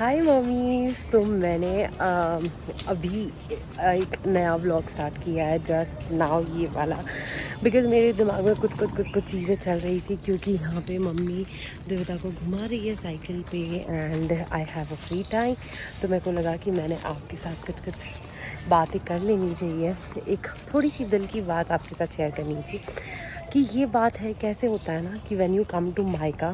हाय mummy's. तो मैंने अभी एक नया व्लॉग स्टार्ट किया है, जस्ट नाउ ये वाला, बिकॉज़ मेरे दिमाग में कुछ चीज़ें चल रही थी, क्योंकि यहाँ पे मम्मी देवता को घुमा रही है साइकिल पे and I have a free time. तो मेरे को लगा कि मैंने आपके साथ कुछ बातें कर लेनी चाहिए। एक थोड़ी सी दिल की बात आपके साथ शेयर करनी थी कि ये बात है, कैसे होता है ना कि व्हेन यू कम टू मायका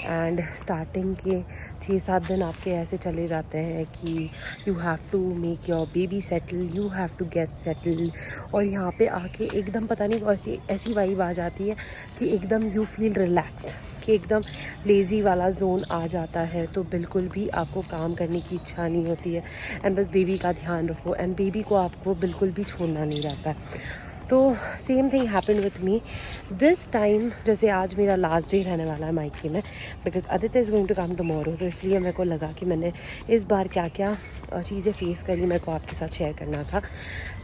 एंड स्टार्टिंग के 6-7 दिन आपके ऐसे चले जाते हैं कि you have to make your baby settle, you have to get settle, और यहाँ पे आके एकदम पता नहीं ऐसी वाइब आ जाती है कि एकदम यू फील रिलैक्स्ड, कि एकदम लेज़ी वाला जोन आ जाता है। तो बिल्कुल भी आपको काम करने की इच्छा नहीं होती है एंड बस बेबी का ध्यान रखो एंड बेबी को आपको बिल्कुल भी छोड़ना नहीं रहता है। तो same thing happened with me this time. जैसे आज मेरा लास्ट डे रहने वाला है मायके में, because Aditya is going to come tomorrow. तो इसलिए मेरे को लगा कि मैंने इस बार क्या क्या चीज़ें फेस करी मेरे को आपके साथ शेयर करना था।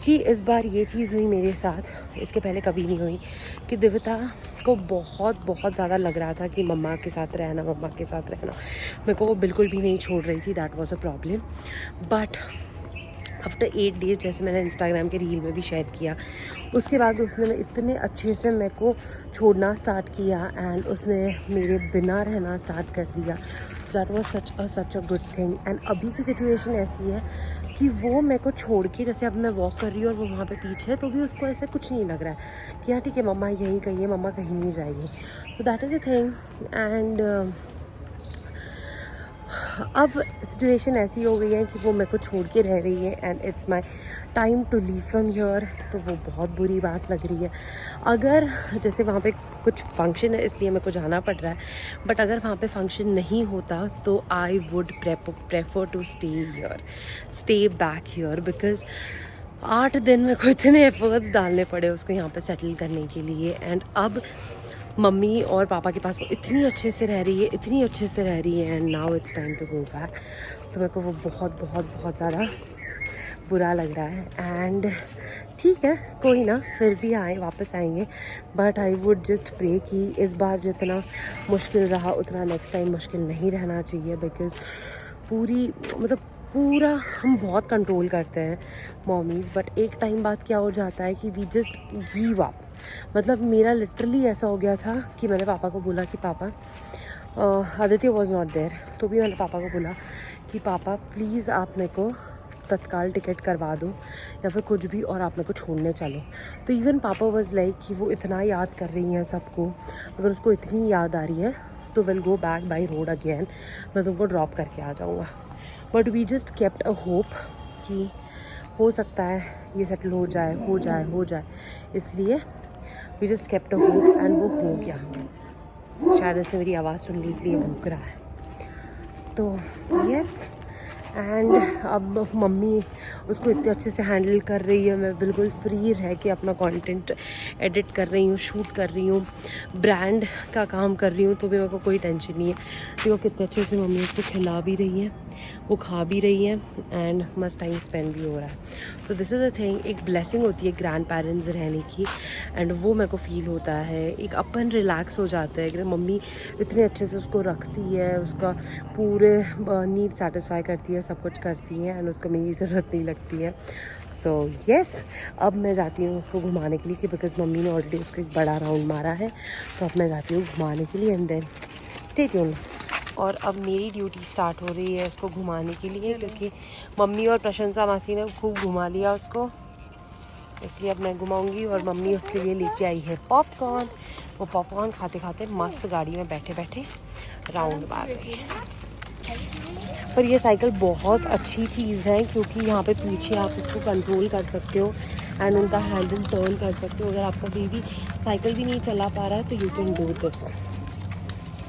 कि इस बार ये चीज़ हुई मेरे साथ, इसके पहले कभी नहीं हुई, कि दिव्यता को बहुत ज़्यादा लग रहा था कि मम्मा के साथ रहना, मम्मा के साथ रहना। मेरे को वो बिल्कुल भी नहीं छोड़ रही थी, that was a problem. But after 8 days, जैसे मैंने इंस्टाग्राम के रील में भी शेयर किया, उसके बाद उसने इतने अच्छे से मेरे को छोड़ना स्टार्ट किया एंड उसने मेरे बिना रहना स्टार्ट कर दिया। That was such a good thing. And अभी की सिचुएशन ऐसी है कि वो मेरे को छोड़ के, जैसे अब मैं वॉक कर रही हूँ और वो वहाँ पे पीछे है, तो भी उसको ऐसे कुछ नहीं लग रहा है कि हाँ ठीक है मम्मा यहीं कहीं है, मम्मा कहीं नहीं जाएगी। तो that is a thing. And अब सिचुएशन ऐसी हो गई है कि वो मेरे को छोड़ के रह रही है and it's my time to leave from here. तो वो बहुत बुरी बात लग रही है। अगर जैसे वहाँ पे कुछ फंक्शन है इसलिए मेरे को जाना पड़ रहा है, बट अगर वहाँ पे फंक्शन नहीं होता तो I would prefer to stay back here, because 8 दिन मेरे को इतने एफर्ट्स डालने पड़े उसको यहाँ पे सेटल करने के लिए। एंड अब मम्मी और पापा के पास वो इतनी अच्छे से रह रही है, इतनी अच्छे से रह रही है, and now it's time to go back. तो मेरे को वो बहुत ज़्यादा बुरा लग रहा है। एंड ठीक है, कोई ना, फिर भी वापस आएंगे, but I would just pray कि इस बार जितना मुश्किल रहा उतना नेक्स्ट टाइम मुश्किल नहीं रहना चाहिए। बिकॉज़ पूरा हम बहुत कंट्रोल करते हैं मॉमीज़, बट एक टाइम बाद क्या हो जाता है कि वी जस्ट गिव अप। मतलब मेरा लिटरली ऐसा हो गया था कि मैंने पापा को बोला कि पापा, आदित्य वॉज नॉट देयर, तो भी मैंने पापा को बोला कि पापा प्लीज़ आप मेरे को तत्काल टिकट करवा दो या फिर कुछ भी, और आप मेरे को छोड़ने चलो। तो इवन पापा वॉज लाइक कि वो इतना याद कर रही हैं सबको, अगर उसको इतनी याद आ रही है तो will go back by road again, मैं तुमको ड्रॉप करके आ जाऊँगा। But we just kept a hope कि हो सकता है ये सेटल हो जाए, इसलिए we just kept a hope and वो हो गया। शायद इसने मेरी आवाज़ सुन ली इसलिए भूख रहा है। तो यस, एंड अब मम्मी उसको इतने अच्छे से हैंडल कर रही है, मैं बिल्कुल फ्री रह के अपना कंटेंट एडिट कर रही हूँ, शूट कर रही हूँ, ब्रांड का काम कर रही हूँ, तो भी मेरे को कोई टेंशन नहीं है। देखो कितने अच्छे से मम्मी उसको खिला भी रही है, वो खा भी रही है, एंड मस्त टाइम स्पेंड भी हो रहा है। तो दिस इज़ अ थिंग, एक ब्लेसिंग होती है ग्रैंड पेरेंट्स रहने की, एंड वो मेरे को फील होता है। एक अपन रिलैक्स हो जाता है कि मम्मी इतने अच्छे से उसको रखती है, उसका पूरे नीड सेटिस्फाई करती है, सब कुछ करती है, एंड उसको मेरी ज़रूरत नहीं लगती है। सो येस, अब मैं जाती हूँ उसको घुमाने के लिए, कि बिकॉज मम्मी ने ऑलरेडी उसको एक बड़ा राउंड मारा है। तो अब मैं जाती हूँ घुमाने के लिए, एंड देन स्टे ट्यून्ड। और अब मेरी ड्यूटी स्टार्ट हो रही है इसको घुमाने के लिए, क्योंकि मम्मी और प्रशंसा मासी ने खूब घुमा लिया उसको, इसलिए अब मैं घुमाऊंगी। और मम्मी उसके लिए लेके आई है पॉपकॉर्न। वो पॉपकॉर्न खाते खाते मस्त गाड़ी में बैठे बैठे राउंड मार रही है। पर ये साइकिल बहुत अच्छी चीज़ है, क्योंकि यहाँ पे पीछे आप इसको कंट्रोल कर सकते हो एंड उनका हैंडल टर्न कर सकते हो। अगर आपका बेबी साइकिल भी नहीं चला पा रहा है तो you can do this,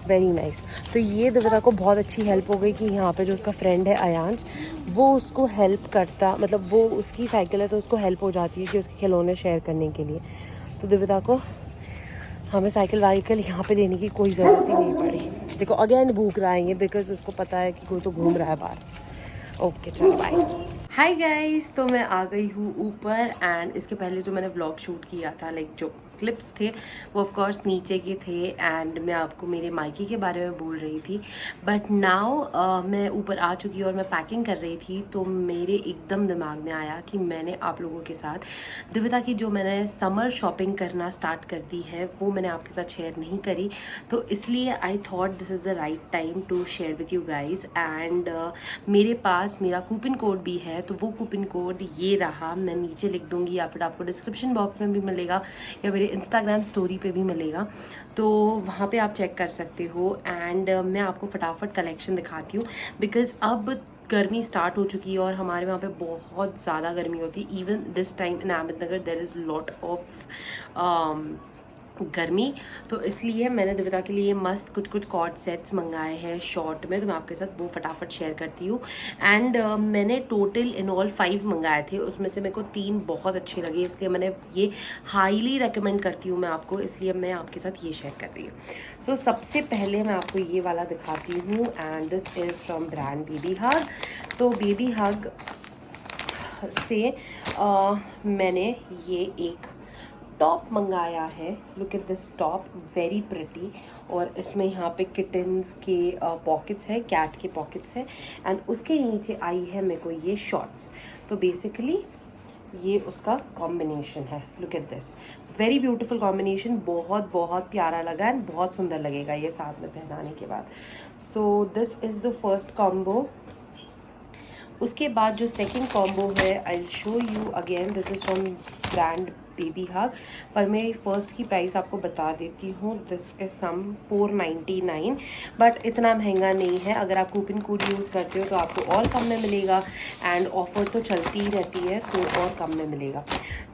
very nice. तो ये दिव्यता को बहुत अच्छी हेल्प हो गई कि यहाँ पे जो उसका फ्रेंड है अयांश, वो उसको हेल्प करता, मतलब वो उसकी साइकिल है तो उसको हेल्प हो जाती है कि उसके खिलौने शेयर करने के लिए। तो दिव्यता को हमें साइकिल वाइकिल यहाँ पे लेने की कोई ज़रूरत ही नहीं पड़ी। देखो अगेन भूख रहा है ये, बिकॉज उसको पता है कि कोई तो घूम रहा है बाहर। ओके चलो बाय। हाय गाइस, तो मैं आ गई हूँ ऊपर, एंड इसके पहले जो मैंने व्लॉग शूट किया था, लाइक जो क्लिप्स थे वो ऑफ कोर्स नीचे के थे एंड मैं आपको मेरे मायके के बारे में बोल रही थी। बट नाउ मैं ऊपर आ चुकी और मैं पैकिंग कर रही थी तो मेरे एकदम दिमाग में आया कि मैंने आप लोगों के साथ दिव्यता की जो मैंने समर शॉपिंग करना स्टार्ट कर दी है वो मैंने आपके साथ शेयर नहीं करी, तो इसलिए I thought this is the right time to share with you guys. And मेरे पास मेरा कूपन कोड भी है, तो वो कूपन कोड ये रहा, मैं नीचे लिख दूंगी या फिर आपको डिस्क्रिप्शन बॉक्स में भी मिलेगा या मेरे इंस्टाग्राम स्टोरी पे भी मिलेगा, तो वहाँ पे आप चेक कर सकते हो। एंड मैं आपको फटाफट कलेक्शन दिखाती हूँ बिकॉज अब गर्मी स्टार्ट हो चुकी है और हमारे वहाँ पे बहुत ज़्यादा गर्मी होती है। Even this time in Ahmednagar there is lot of garmi, तो इसलिए मैंने दिव्यता के लिए मस्त कुछ कुछ कॉर्ड सेट्स मंगाए हैं शॉर्ट में, तो मैं आपके साथ वो फटाफट शेयर करती हूँ। एंड मैंने टोटल इन ऑल 5 मंगाए थे, उसमें से मेरे को 3 बहुत अच्छे लगे, इसलिए मैंने ये हाईली रेकमेंड करती हूँ मैं आपको, इसलिए मैं आपके साथ ये शेयर कर रही हूँ। सो सबसे पहले मैं आपको ये वाला दिखाती हूँ and this is from brand Baby Hug. तो बेबी हग से मैंने ये एक टॉप मंगाया है। Look at this top, very pretty, और इसमें यहाँ पे किटन्स के पॉकेट्स है, कैट के पॉकेट्स है एंड उसके नीचे आई है मेरे को ये शॉर्ट्स। तो बेसिकली ये उसका कॉम्बिनेशन है। Look at this, very beautiful combination, बहुत बहुत प्यारा लगा एंड बहुत सुंदर लगेगा ये साथ में पहनाने के बाद। So this is the first combo. उसके बाद जो सेकंड कॉम्बो है I show you again, this is from brand Baby Hug, पर मैं फर्स्ट की प्राइस आपको बता देती हूँ। दिस इज सम 499, बट इतना महंगा नहीं है। अगर आप कूपन कोड यूज़ करते हो तो आपको और कम में मिलेगा एंड ऑफर तो चलती ही रहती है तो और कम में मिलेगा।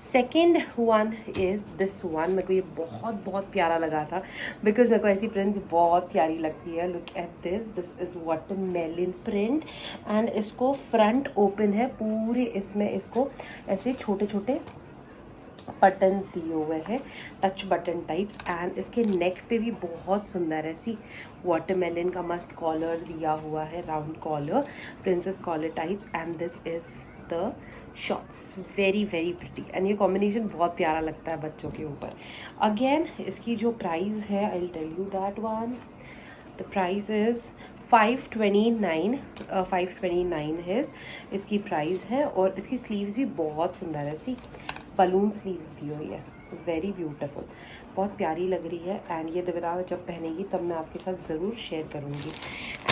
Second one is this one, मेरे को ये बहुत बहुत प्यारा लगा था बिकॉज मेरे को ऐसी प्रिंट्स बहुत प्यारी लगती है। Look at this, this is watermelon print and इसको फ्रंट ओपन है पूरे, इसमें इसको ऐसे छोटे छोटे बटन्स दिए हुए हैं, टच बटन टाइप्स, एंड इसके नेक पे भी बहुत सुंदर ऐसी वाटरमेलन का मस्त कॉलर दिया हुआ है, round collar, princess collar types, and this is the shorts, very very pretty and ये कॉम्बिनेशन बहुत प्यारा लगता है बच्चों के ऊपर। अगेन इसकी जो प्राइस है I will tell you that one, the price is 529, 529 है इसकी प्राइस है, और इसकी स्लीव्स भी बहुत सुंदर है, सी बलून स्लीव्स दी हुई है, वेरी ब्यूटीफुल, बहुत प्यारी लग रही है। एंड ये दिव्यता जब पहनेगी तब मैं आपके साथ ज़रूर शेयर करूँगी।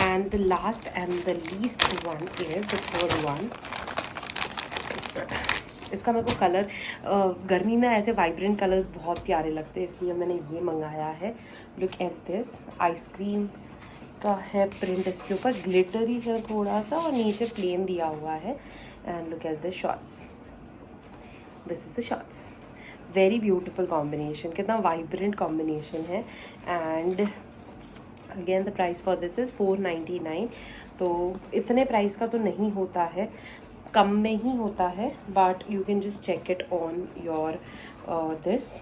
And the last and the least one is the third one. इसका मेरे को कलर गर्मी में ऐसे वाइब्रेंट कलर्स बहुत प्यारे लगते हैं, इसलिए मैंने ये मंगाया है। लुक एट दिस, आइसक्रीम का है प्रिंट, इसके ऊपर ग्लिटरी है थोड़ा सा और नीचे प्लेन दिया हुआ है। And look at the shorts, this is the shorts, very beautiful combination, कितना वाइब्रेंट कॉम्बिनेशन है। And again the price for this is 499, तो इतने प्राइस का तो नहीं होता है, कम में ही होता है, but you can just check it on your this.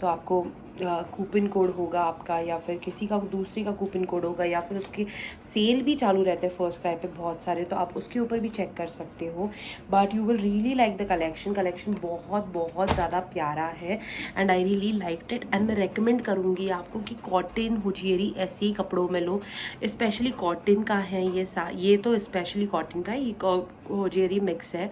तो आपको कूपन कोड होगा आपका या फिर किसी का दूसरे का कूपन कोड होगा या फिर उसके सेल भी चालू रहते हैं फर्स्ट क्राई पे बहुत सारे, तो आप उसके ऊपर भी चेक कर सकते हो। But you will really like the collection बहुत बहुत ज़्यादा प्यारा है and I really liked it. And मैं रेकमेंड करूँगी आपको कि कॉटन हुजियरी ऐसे ही कपड़ों में लो, स्पेशली कॉटन का है ये तो स्पेशली कॉटन का, ये हुजियरी मिक्स है,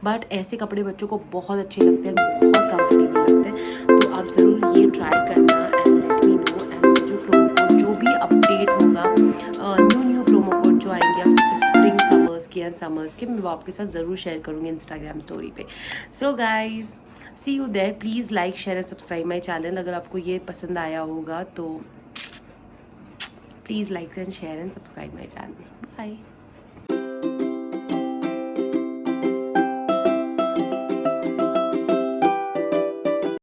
बट ऐसे कपड़े बच्चों को बहुत अच्छे लगते हैं, बहुत कंफर्टेबल लगते हैं, तो आप ज़रूर ये ट्राई करना and let me know. And जो प्रोमो कोड जो भी अपडेट होगा, न्यू प्रोमो कोड जो आएंगे आप स्प्रिंग समर्स के एंड समर्स के, मैं वो आपके साथ ज़रूर शेयर करूँगी इंस्टाग्राम स्टोरी पे। So guys see you there, please like share and subscribe my channel. अगर आपको ये पसंद आया होगा तो please like and share and subscribe my channel. Bye.